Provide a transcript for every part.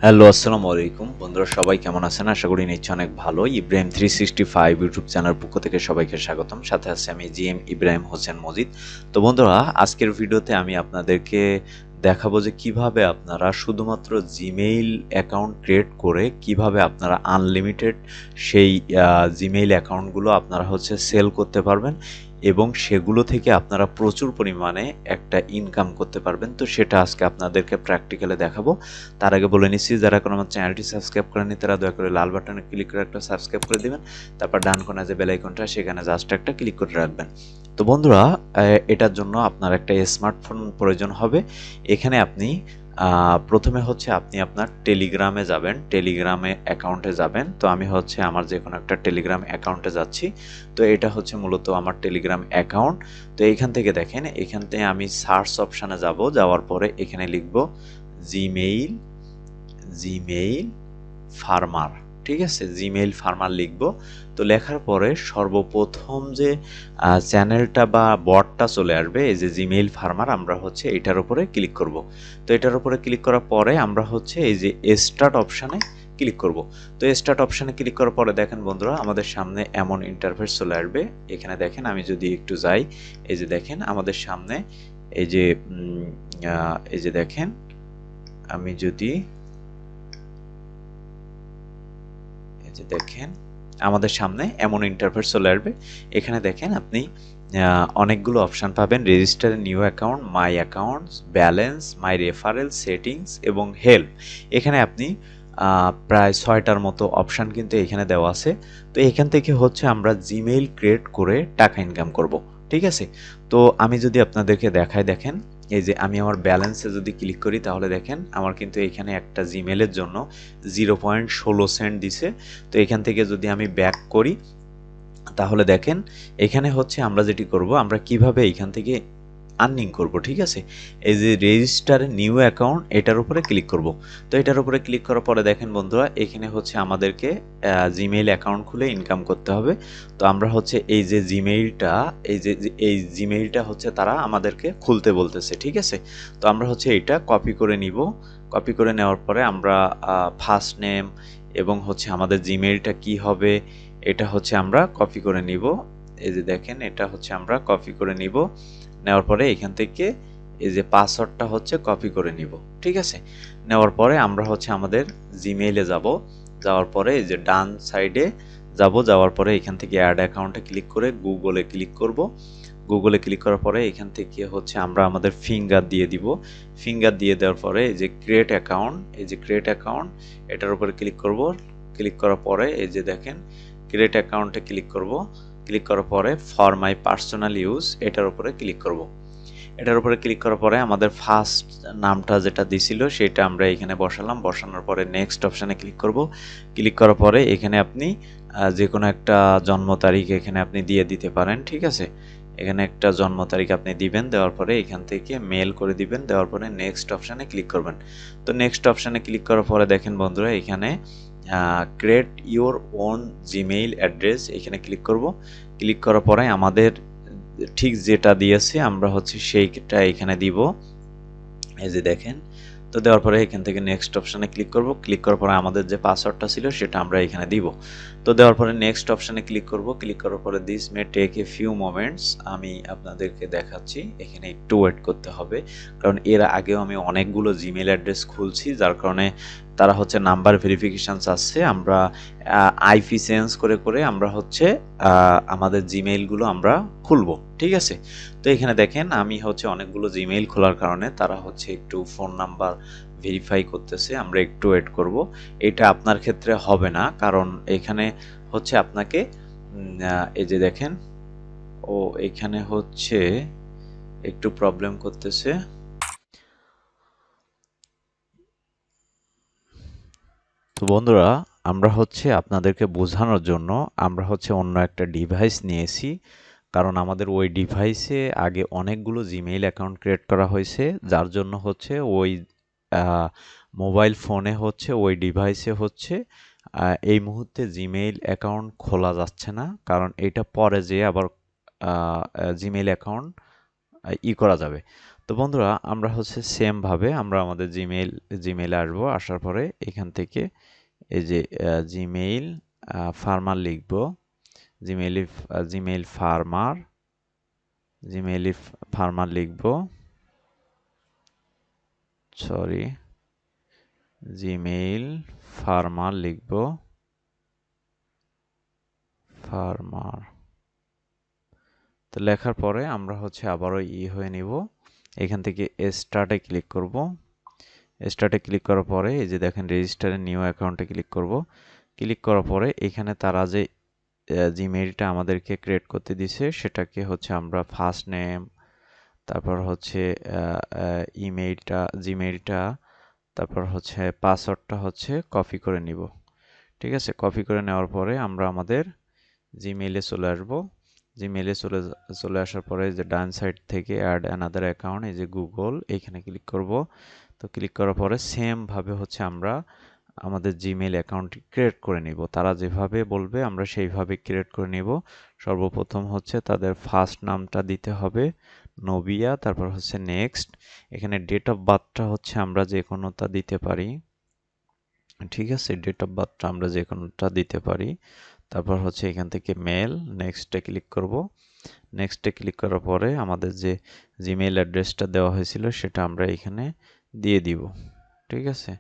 Hello, আসসালামু আলাইকুম বন্ধুরা, সবাই কেমন আছেন? আশা করি নিশ্চয়ই অনেক ভালো। ইব্রাহিম 365 ইউটিউব চ্যানেলের পক্ষ থেকে সবাইকে স্বাগতম। সাথে আছি আমি জিএম ইব্রাহিম হোসেন মজিদ। তো বন্ধুরা, আজকের ভিডিওতে আমি আপনাদেরকে দেখাবো যে কিভাবে আপনারা শুধুমাত্র জিমেইল অ্যাকাউন্ট ক্রিয়েট করে কিভাবে আপনারা আনলিমিটেড সেই জিমেইল অ্যাকাউন্টগুলো আপনারা সেল করতে পারবেন এবং সেগুলো থেকে আপনারা প্রচুর পরিমাণে একটা ইনকাম করতে পারবেন। তো সেটা আজকে আপনাদেরকে প্র্যাকটিক্যালে দেখাবো। তার আগে বলে নিচ্ছি, যারা এখন আমার চ্যানেলটি সাবস্ক্রাইব করেননি তারা দয়া করে লাল বাটনে ক্লিক করে একটা সাবস্ক্রাইব করে দিবেন। তারপর ডান কোণে যে বেল আইকনটা সেখানে জাস্ট একটা ক্লিক করে রাখবেন। তো বন্ধুরা, এটার জন্য আপনার একটা স্মার্টফোন প্রয়োজন হবে। এখানে আপনি প্রথমে আপনি আপনার টেলিগ্রামে যাবেন, টেলিগ্রামে অ্যাকাউন্টে যাবেন। তো আমি আমার যে কোনো একটা টেলিগ্রাম অ্যাকাউন্টে যাচ্ছি। তো এটা মূলত আমার টেলিগ্রাম অ্যাকাউন্ট। তো এইখান থেকে দেখেন, এখান থেকে আমি সার্চ অপশানে যাব, যাওয়ার পরে এখানে লিখব জিমেইল জিমেইল ফার্মার। ঠিক আছে, জিমেইল ফার্মার লিখব। তো লেখার পরে সর্বপ্রথম যে চ্যানেলটা বা বটটা চলে আসবে, এই যে জিমেইল ফার্মার, আমরা এটার উপরে ক্লিক করব। তো এটার উপরে ক্লিক করার পরে আমরা এই যে স্টার্ট অপশানে ক্লিক করব। তো স্টার্ট অপশানে ক্লিক করার পরে দেখেন বন্ধুরা, আমাদের সামনে এমন ইন্টারফেস চলে আসবে। এখানে দেখেন, আমি যদি একটু যাই, এই যে দেখেন আমাদের সামনে এই যে এই যে দেখেন, আমি যদি দেখেন আমাদের সামনে এমন ইন্টারফেস চলে আসবে। এখানে দেখেন আপনি অনেকগুলো অপশান পাবেন: রেজিস্টার নিউ অ্যাকাউন্ট, মাই অ্যাকাউন্টস, ব্যালেন্স, মাই রেফারেল, সেটিংস এবং হেল্প। এখানে আপনি প্রায় 6টার মতো অপশান কিন্তু এখানে দেওয়া আছে। তো এখান থেকে আমরা জিমেইল ক্রিয়েট করে টাকা ইনকাম করব। ঠিক আছে, তো আমি যদি আপনাদেরকে দেখাই, দেখেন এই যে আমি আমার ব্যালেন্সে যদি ক্লিক করি, তাহলে দেখেন আমার কিন্তু এখানে একটা জিমেইলের জন্য 0.16 সেন্ট দিছে। তো এখান থেকে যদি আমি ব্যাক করি, তাহলে দেখেন এখানে আমরা যেটি করব, আমরা কিভাবে এখান থেকে আর্নিং করব। ঠিক আছে, এই যে রেজিস্টার নিউ অ্যাকাউন্ট, এটার উপরে ক্লিক করব। তো এটার উপরে ক্লিক করার পরে দেখেন বন্ধুরা, এখানে আমাদেরকে জিমেইল অ্যাকাউন্ট খুলে ইনকাম করতে হবে। তো আমরা এই যে জিমেইলটা, এই জিমেইলটা তারা আমাদেরকে খুলতে বলতেছে। ঠিক আছে, তো আমরা এটা কপি করে নিব। কপি করে নেওয়ার পরে আমরা ফার্স্ট নেম এবং আমাদের জিমেইলটা কি হবে, এটা আমরা কপি করে নিব। এই যে দেখেন, এটা আমরা কপি করে নিব। নেওয়ার পরে এখান থেকে এই যে পাসওয়ার্ডটা কপি করে নিব। ঠিক আছে, নেওয়ার পরে আমরা আমাদের জিমেইলে যাব। যাওয়ার পরে এই যে ডান সাইডে যাব, যাওয়ার পরে এখান থেকে অ্যাড অ্যাকাউন্টে ক্লিক করে গুগলে ক্লিক করব। গুগলে ক্লিক করার পরে এখান থেকে আমরা আমাদের ফিঙ্গার দিয়ে দিব। ফিঙ্গার দিয়ে দেওয়ার পরে এই যে ক্রিয়েট অ্যাকাউন্ট, এই যে ক্রিয়েট অ্যাকাউন্ট, এটার উপরে ক্লিক করব। ক্লিক করার পরে এই যে দেখেন ক্রিয়েট অ্যাকাউন্টে ক্লিক করব। ক্লিক করার পরে ফর মাই পার্সোনাল ইউজ, এটার উপরে ক্লিক করব। এটার উপরে ক্লিক করার পরে আমাদের ফার্স্ট নামটা যেটা দিছিল সেটা আমরা এখানে বসালাম। বসানোর পরে নেক্সট অপশানে ক্লিক করব। ক্লিক করার পরে এখানে আপনি যে কোনো একটা জন্ম তারিখ এখানে আপনি দিয়ে দিতে পারেন। ঠিক আছে, এখানে একটা জন্ম তারিখ আপনি দিবেন। দেওয়ার পরে এখান থেকে মেল করে দিবেন। দেওয়ার পরে নেক্সট অপশানে ক্লিক করবেন। তো নেক্সট অপশানে ক্লিক করার পরে দেখেন বন্ধুরা, এখানে create your own Gmail address, এখানে ক্লিক করব। ক্লিক করার পরে আমাদের ঠিক যেটা দিয়েছে আমরা সেইটা এখানে দিব। এই যে দেখেন, তো দেওয়ার পরে এখান থেকে নেক্সট অপশানে ক্লিক করব। ক্লিক করার পরে আমাদের যে পাসওয়ার্ডটা ছিল সেটা আমরা এখানে দিব। তো দেওয়ার পরে নেক্সট অপশানে ক্লিক করব। ক্লিক করার পরে this may take a few moments, আমি আপনাদেরকে দেখাচ্ছি। এখানে একটু ওয়েট করতে হবে, কারণ এর আগেও আমি অনেকগুলো জিমেইল অ্যাড্রেস খুলছি, যার কারণে তারা নাম্বার ভেরিফিকেশান চাচ্ছে। আমরা আইপি চেঞ্জ করে করে আমরা আমাদের জিমেইলগুলো আমরা খুলবো। ঠিক আছে, তো এখানে দেখেন আমি অনেকগুলো জিমেইল খোলার কারণে তারা একটু ফোন নাম্বার ভেরিফাই করতেছে। আমরা একটু ওয়েট করব। এটা আপনার ক্ষেত্রে হবে না, কারণ এখানে আপনাকে এই যে দেখেন, ও এখানে একটু প্রবলেম করতেছে। তো বন্ধুরা, আমরা আপনাদেরকে বোঝানোর জন্য আমরা অন্য একটা ডিভাইস নিয়েছি, কারণ আমাদের ওই ডিভাইসে আগে অনেকগুলো জিমেইল অ্যাকাউন্ট ক্রিয়েট করা হয়েছে, যার জন্য ওই মোবাইল ফোনে ওই ডিভাইসে এই মুহূর্তে জিমেইল অ্যাকাউন্ট খোলা যাচ্ছে না, কারণ এটা পরে যেয়ে আবার জিমেইল অ্যাকাউন্ট করা যাবে। তো তো বন্ধুরা আমরা হচ্ছে সেম ভাবে আমরা আমাদের জিমেইলে আসবো, আসার পরে এখান থেকে এই যে জিমেইল ফার্মার লিখব, জিমেইল ফার্মার লিখব, সরি জিমেইল ফার্মার লিখব, ফার্মার। তো লেখার পরে আমরা হচ্ছে আবারও হয়ে নিব, এখান থেকে স্টার্টে ক্লিক করব। স্টার্টে ক্লিক করার পরে এই যে দেখেন রেজিস্টারে নিউ অ্যাকাউন্টে ক্লিক করব। ক্লিক করার পরে এখানে তারা যে জিমেইলটা আমাদেরকে ক্রিয়েট করতে দিছে সেটাকে হচ্ছে আমরা ফার্স্ট নেম, তারপর হচ্ছে জিমেইলটা, তারপর হচ্ছে পাসওয়ার্ডটা হচ্ছে কপি করে নিব। ঠিক আছে, কপি করে নেওয়ার পরে আমরা আমাদের জিমেইলে চলে আসব। জিমেইলে চলে আসার পরে যে ডান সাইড থেকে অ্যাড অ্যানাদার অ্যাকাউন্ট, এই যে গুগল, এইখানে ক্লিক করব। তো ক্লিক করার পরে সেম ভাবে হচ্ছে আমরা আমাদের জিমেইল অ্যাকাউন্টটি ক্রিয়েট করে নিব। তারা যেভাবে বলবে আমরা সেইভাবে ক্রিয়েট করে নিব। সর্বপ্রথম হচ্ছে তাদের ফার্স্ট নামটা দিতে হবে নবিয়া, তারপর হচ্ছে নেক্সট। এখানে ডেট অফ বার্থটা হচ্ছে আমরা যে কোনোটা দিতে পারি। ঠিক আছে, ডেট অফ বার্থটা আমরা যে কোনোটা দিতে পারি। তারপর হচ্ছে এখান থেকে মেল, নেক্সটে ক্লিক করব। নেক্সটে ক্লিক করার পরে আমাদের যে জিমেইল অ্যাড্রেসটা দেওয়া হয়েছিল সেটা আমরা এখানে দিয়ে দিব। ঠিক আছে,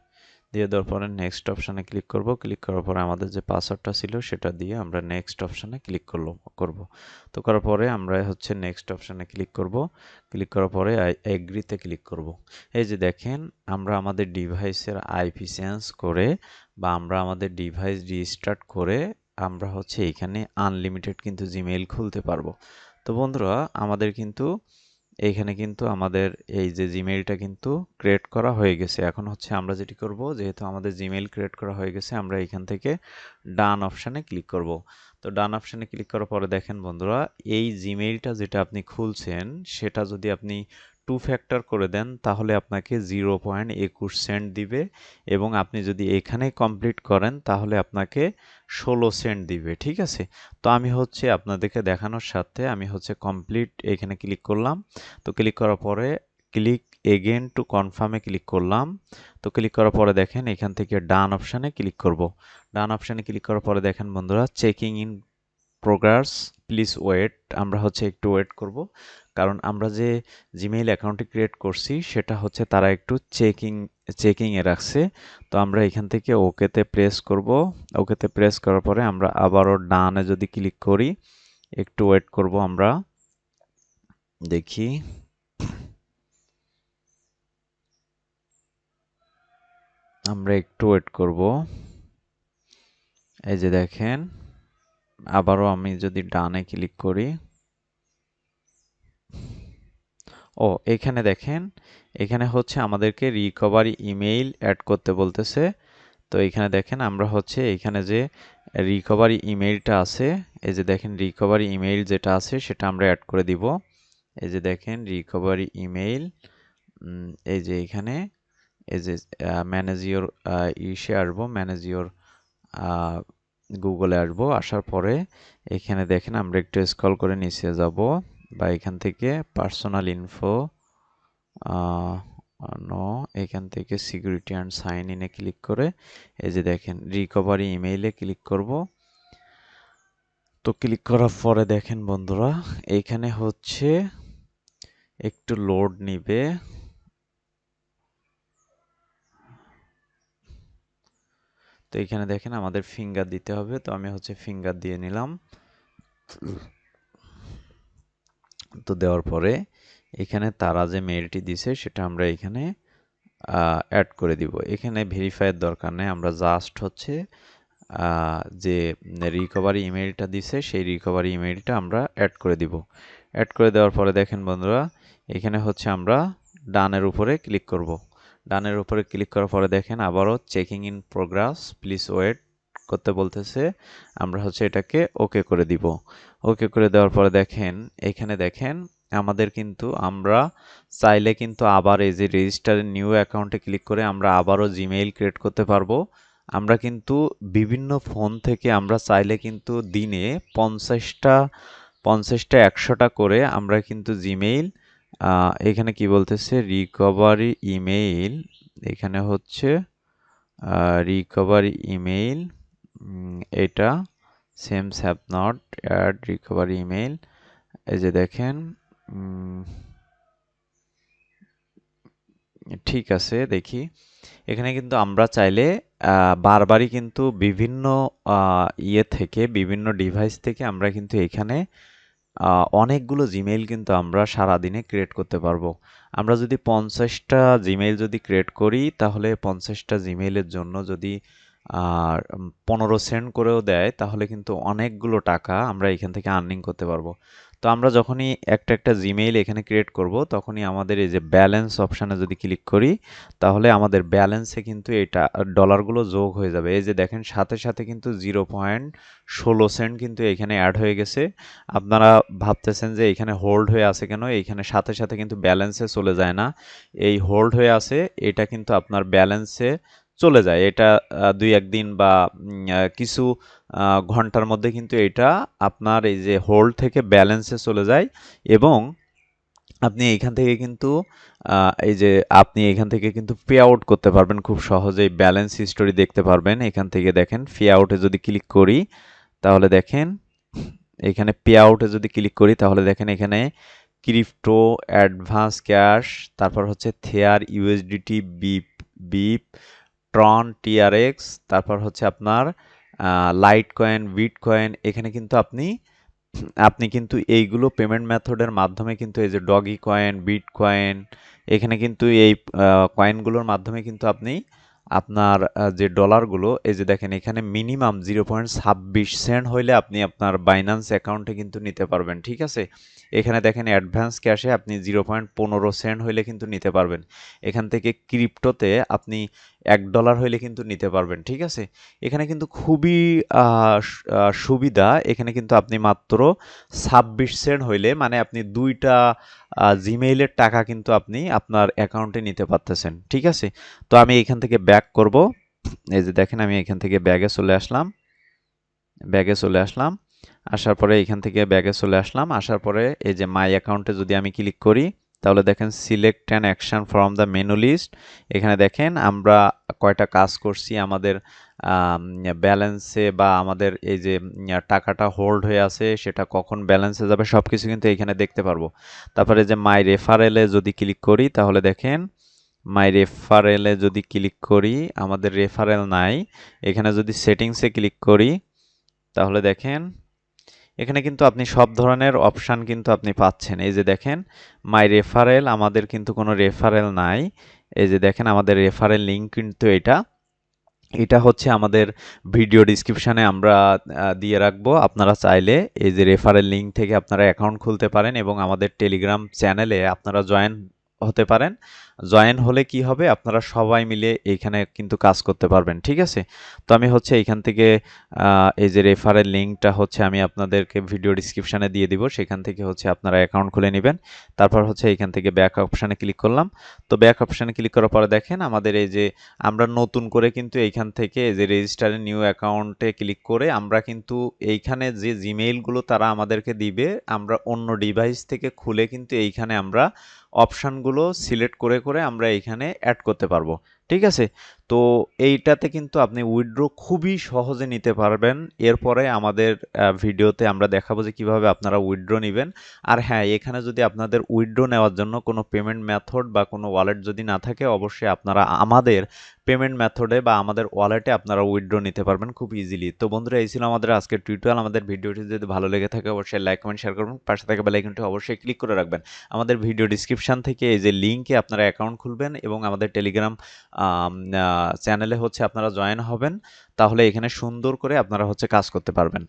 দিয়ে দেওয়ার পরে নেক্সট অপশানে ক্লিক করব। ক্লিক করার পরে আমাদের যে পাসওয়ার্ডটা ছিল সেটা দিয়ে আমরা নেক্সট অপশানে ক্লিক করব। তো করার পরে আমরা হচ্ছে নেক্সট অপশানে ক্লিক করব। ক্লিক করার পরে এগ্রিতে ক্লিক করব। এই যে দেখেন আমরা আমাদের ডিভাইসের আইপি চেঞ্জ করে বা আমরা আমাদের ডিভাইস রিস্টার্ট করে আমরা হচ্ছে এখানে আনলিমিটেড কিন্তু জিমেইল খুলতে পারবো। তো বন্ধুরা আমাদের কিন্তু এইখানে কিন্তু আমাদের এই যে জিমেইলটা কিন্তু ক্রিয়েট করা হয়ে গেছে। এখন হচ্ছে আমরা যেটি করব, যেহেতু আমাদের জিমেইল ক্রিয়েট করা হয়ে গেছে, আমরা এখান থেকে ডান অপশানে ক্লিক করব। তো ডান অপশানে ক্লিক করার পরে দেখেন বন্ধুরা, এই জিমেইলটা যেটা আপনি খুলছেন সেটা যদি আপনি 2 ফ্যাক্টর করে দেন তাহলে আপনাকে 0.21 সেন্ট দিবে, এবং আপনি যদি এখানে কমপ্লিট করেন তাহলে আপনাকে 16 সেন্ট দিবে। ঠিক আছে, তো আমি হচ্ছে আপনাদেরকে দেখানোর সাথে আমি হচ্ছে কমপ্লিট এখানে ক্লিক করলাম। তো ক্লিক করার পরে ক্লিক এগেন টু কনফার্মে ক্লিক করলাম। তো ক্লিক করার পরে দেখেন এখান থেকে ডান অপশানে ক্লিক করব। ডান অপশানে ক্লিক করার পরে দেখেন বন্ধুরা, checking in progress, please wait. আমরা হচ্ছে একটু ওয়েট করব, কারণ আমরা যে জিমেইল অ্যাকাউন্টটি ক্রিয়েট করছি সেটা হচ্ছে তারা একটু চেকিংয়ে রাখছে। তো আমরা এখান থেকে ওকেতে প্রেস করব। ওকেতে প্রেস করার পরে আমরা আবারও ডানে যদি ক্লিক করি, একটু ওয়েট করব, আমরা দেখি। আমরা একটু ওয়েট করব। এই যে দেখেন আবারও আমি যদি ডানে ক্লিক করি, ও এখানে দেখেন, এখানে হচ্ছে আমাদেরকে রিকভারি ইমেইল অ্যাড করতে বলতেছে। তো এখানে দেখেন আমরা হচ্ছে এখানে যে রিকভারি ইমেইলটা আছে, এই যে দেখেন রিকভারি ইমেইল যেটা আছে সেটা আমরা অ্যাড করে দিব। এই যে দেখেন রিকভারি ইমেইল, এই যে এখানে এই যে ম্যানেজ ইওর ইসে আসবো, ম্যানেজ ইওর গুগলে আসবো। আসার পরে এখানে দেখেন আমরা একটু স্ক্রল করে নিচে যাব, বা এখান থেকে পার্সোনাল ইনফো, নো, এখান থেকে সিকিউরিটি অ্যান্ড সাইন ইনে ক্লিক করে এই যে দেখেন রিকভারি ইমেইলে ক্লিক করব। তো ক্লিক করার পরে দেখেন বন্ধুরা এখানে হচ্ছে একটু লোড নিবে। তো এখানে দেখেন আমাদের ফিঙ্গার দিতে হবে, তো আমি হচ্ছে ফিঙ্গার দিয়ে নিলাম। তো দেওয়ার পরে এখানে তারা যে মেইলটি দিছে সেটা আমরা এখানে অ্যাড করে দিব। এখানে ভেরিফাইয়ের দরকার নেই, আমরা জাস্ট হচ্ছে যে রিকভারি ইমেইলটা দিছে সেই রিকভারি ইমেইলটা আমরা অ্যাড করে দিব। অ্যাড করে দেওয়ার পরে দেখেন বন্ধুরা এখানে হচ্ছে আমরা ডানের উপরে ক্লিক করব। ডানের উপরে ক্লিক করার পরে দেখেন আবারও checking in progress, please wait করতে বলতেছে। আমরা হচ্ছে এটাকে ওকে করে দিব। ওকে করে দেওয়ার পরে দেখেন এখানে দেখেন আমাদের কিন্তু আমরা চাইলে কিন্তু আবার এই যে রেজিস্টারের নিউ অ্যাকাউন্টে ক্লিক করে আমরা আবারও জিমেইল ক্রিয়েট করতে পারবো। আমরা কিন্তু বিভিন্ন ফোন থেকে আমরা চাইলে কিন্তু দিনে 50টা 100টা করে আমরা কিন্তু জিমেইল এখানে কি বলতেছে রিকভারি ইমেইল, এখানে হচ্ছে রিকভারি ইমেইল, এটা seems have not add recovery email. এই যে দেখেন ঠিক আছে, দেখি এখানে কিন্তু আমরা চাইলে বারবারই কিন্তু বিভিন্ন ইয়ে থেকে বিভিন্ন ডিভাইস থেকে আমরা কিন্তু এখানে অনেকগুলো জিমেইল কিন্তু আমরা সারাদিনে ক্রিয়েট করতে পারবো। আমরা যদি 50টা জিমেইল যদি ক্রিয়েট করি তাহলে 50টা জিমেইলের জন্য যদি 15 সেন্ট করেও দেয় তাহলে কিন্তু অনেকগুলো টাকা আমরা এখান থেকে আর্নিং করতে পারবো। তো আমরা যখনই একটা জিমেইল এখানে ক্রিয়েট করব তখনই আমাদের এই যে ব্যালেন্স অপশানে যদি ক্লিক করি তাহলে আমাদের ব্যালেন্সে কিন্তু এটা ডলারগুলো যোগ হয়ে যাবে। এই যে দেখেন সাথে সাথে কিন্তু 0.16 সেন্ট কিন্তু এখানে অ্যাড হয়ে গেছে। আপনারা ভাবতেছেন যে এখানে হোল্ড হয়ে আছে কেন, এইখানে সাথে সাথে কিন্তু ব্যালেন্সে চলে যায় না, এই হোল্ড হয়ে আছে এটা কিন্তু আপনার ব্যালেন্সে চলে যায়। এটা 2-1 দিন বা কিছু ঘন্টার মধ্যে কিন্তু এটা আপনার এই যে হোল্ড থেকে ব্যালেন্সে চলে যায় এবং আপনি এইখান থেকে কিন্তু এই যে আপনি এখান থেকে কিন্তু পে আউট করতে পারবেন খুব সহজেই, ব্যালেন্স হিস্টোরি দেখতে পারবেন। এখান থেকে দেখেন পে আউটে যদি ক্লিক করি তাহলে দেখেন এখানে পে আউটে যদি ক্লিক করি তাহলে দেখেন এখানে ক্রিপ্টো, অ্যাডভান্স ক্যাশ, তারপর হচ্ছে থেয়ার, ইউএসডিটি, বিপ, ট্রন, টিআরএক্স, তারপর হচ্ছে আপনার লাইট কয়েন, বিট কয়েন। এখানে কিন্তু আপনি কিন্তু এইগুলো পেমেন্ট মেথডের মাধ্যমে কিন্তু এই যে ডগি কয়েন, বিট কয়েন, এখানে কিন্তু এই কয়েনগুলোর মাধ্যমে কিন্তু আপনি আপনার যে ডলারগুলো এই যে দেখেন এখানে মিনিমাম 0.26 সেন্ট হইলে আপনি আপনার বাইন্যান্স অ্যাকাউন্টে কিন্তু নিতে পারবেন। ঠিক আছে, এখানে দেখেন অ্যাডভান্স ক্যাশে আপনি 0.15 সেন্ট হইলে কিন্তু নিতে পারবেন। এখান থেকে ক্রিপ্টোতে আপনি $1 হইলে কিন্তু নিতে পারবেন। ঠিক আছে, এখানে কিন্তু খুবই সুবিধা। এখানে কিন্তু আপনি মাত্র 26 সেন্ট হইলে মানে আপনি 2টা জিমেইলের টাকা কিন্তু আপনি আপনার অ্যাকাউন্টে নিতে পারতেছেন। ঠিক আছে, তো আমি এখান থেকে ব্যাক করব। এই যে দেখেন আমি এখান থেকে ব্যাগে চলে আসলাম, আসার পরে এখান থেকে ব্যাগে চলে আসলাম, আসার পরে এই যে মাই অ্যাকাউন্টে যদি আমি ক্লিক করি তাহলে দেখেন select an action from the menu list. এখানে দেখেন আমরা কয়টা কাজ করছি আমাদের ব্যালেন্সে বা আমাদের এই যে টাকাটা হোল্ড হয়ে আছে সেটা কখন ব্যালেন্সে যাবে সব কিছু কিন্তু এখানে দেখতে পারবো। তারপরে যে মাই রেফারেলে যদি ক্লিক করি তাহলে দেখেন মাই রেফারেলে যদি ক্লিক করি আমাদের রেফারেল নাই। এখানে যদি সেটিংসে ক্লিক করি তাহলে দেখেন এখানে কিন্তু আপনি সব ধরনের অপশান কিন্তু আপনি পাচ্ছেন। এই যে দেখেন মাই রেফারেল, আমাদের কিন্তু কোনো রেফারেল নাই। এই যে দেখেন আমাদের রেফারেল লিঙ্ক কিন্তু এটা হচ্ছে আমাদের ভিডিও ডিসক্রিপশানে আমরা দিয়ে রাখবো। আপনারা চাইলে এই যে রেফারেল লিঙ্ক থেকে আপনারা অ্যাকাউন্ট খুলতে পারেন এবং আমাদের টেলিগ্রাম চ্যানেলে আপনারা জয়েন হতে পারেন। জয়েন হলে কি হবে, আপনারা সবাই মিলে এইখানে কিন্তু কাজ করতে পারবেন। ঠিক আছে, তো আমি হচ্ছে এইখান থেকে এই যে রেফারেল লিঙ্কটা হচ্ছে আমি আপনাদেরকে ভিডিও ডিসক্রিপশানে দিয়ে দিব, সেখান থেকে হচ্ছে আপনারা অ্যাকাউন্ট খুলে নেবেন। তারপর হচ্ছে এইখান থেকে ব্যাক অপশানে ক্লিক করলাম। তো ব্যাক অপশানে ক্লিক করার পরে দেখেন আমাদের এই যে আমরা নতুন করে কিন্তু এইখান থেকে এই যে রেজিস্টার নিউ অ্যাকাউন্টে ক্লিক করে আমরা কিন্তু এইখানে যে জিমেইলগুলো তারা আমাদেরকে দিবে আমরা অন্য ডিভাইস থেকে খুলে কিন্তু এইখানে আমরা অপশানগুলো সিলেক্ট করে করে আমরা এইখানে অ্যাড করতে পারবো। ঠিক আছে, তো এইটাতে কিন্তু আপনি উইথড্র খুবই সহজে নিতে পারবেন। এরপরে আমাদের ভিডিওতে আমরা দেখাবো যে কিভাবে আপনারা উইথড্র নেবেন। আর হ্যাঁ, এখানে যদি আপনাদের উইথড্র নেওয়ার জন্য কোনো পেমেন্ট মেথড বা কোনো ওয়ালেট যদি না থাকে অবশ্যই আপনারা আমাদের পেমেন্ট মেথডে বা আমাদের ওয়ালেটে আপনারা উইথড্র নিতে পারবেন খুব ইজিলি। তো বন্ধুরা, এই ছিল আমাদের আজকের টিউটোরিয়াল। আমাদের ভিডিওটি যদি ভালো লেগে থাকে অবশ্যই লাইক, কমেন্ট, শেয়ার করবেন। পাশে থাকা বেল আইকনটি অবশ্যই ক্লিক করে রাখবেন। আমাদের ভিডিও ডিসক্রিপশন থেকে এই যে লিঙ্কে আপনারা অ্যাকাউন্ট খুলবেন এবং আমাদের টেলিগ্রাম চ্যানেলে হচ্ছে আপনারা জয়েন হবেন, তাহলে এখানে সুন্দর করে আপনারা হচ্ছে কাজ করতে পারবেন।